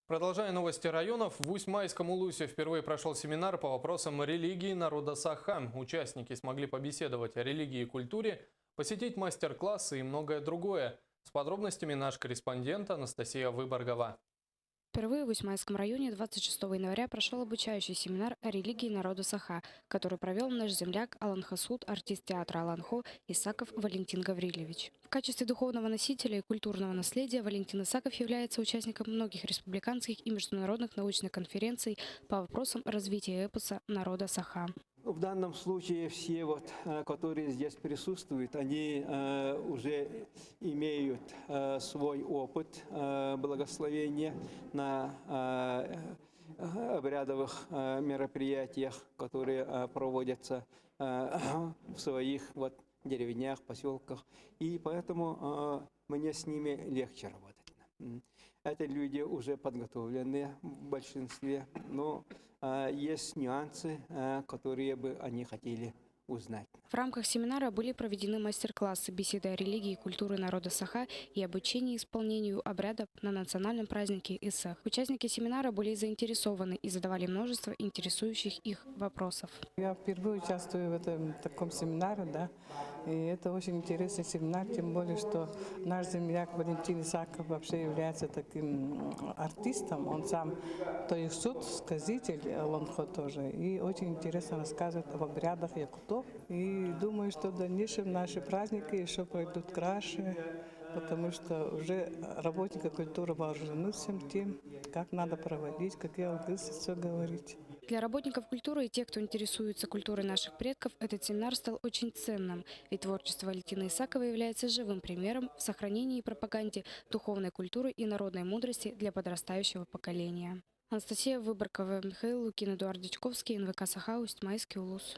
Продолжая новости районов, в Усть-Майском Улусе впервые прошел семинар по вопросам религии народа Саха. Участники смогли побеседовать о религии и культуре, посетить мастер-классы и многое другое. С подробностями наш корреспондент Анастасия Выборгова. Впервые в Усть-Майском районе 26 января прошел обучающий семинар о религии народа Саха, который провел наш земляк Алан Хасуд, артист театра Аланхо Исаков Валентин Гаврилевич. В качестве духовного носителя и культурного наследия Валентин Исаков является участником многих республиканских и международных научных конференций по вопросам развития эпоса народа Саха. В данном случае все, которые здесь присутствуют, они уже имеют свой опыт благословения на обрядовых мероприятиях, которые проводятся в своих деревнях, поселках. И поэтому мне с ними легче работать. Это люди уже подготовленные в большинстве, но есть нюансы, которые бы они хотели узнать. В рамках семинара были проведены мастер-классы, беседы о религии и культуре народа Саха и обучение исполнению обрядов на национальном празднике Исах. Участники семинара были заинтересованы и задавали множество интересующих их вопросов. Я впервые участвую в таком семинаре, да, и это очень интересный семинар, тем более, что наш земляк Валентин Исаков вообще является таким артистом, он сам тоисуд, сказитель Аланхо тоже, и очень интересно рассказывает об обрядах якутов. И думаю, что в дальнейшем наши праздники еще пройдут краше, потому что уже работники культуры вооружены всем тем, как надо проводить, какие алгысы, все говорить. Для работников культуры и тех, кто интересуется культурой наших предков, этот семинар стал очень ценным, ведь творчество Валентина Исакова является живым примером в сохранении и пропаганде духовной культуры и народной мудрости для подрастающего поколения. Анастасия Выборгова, Михаил Лукин, Эдуард Дичковский, НВК Саха, Усть-Майский Улус.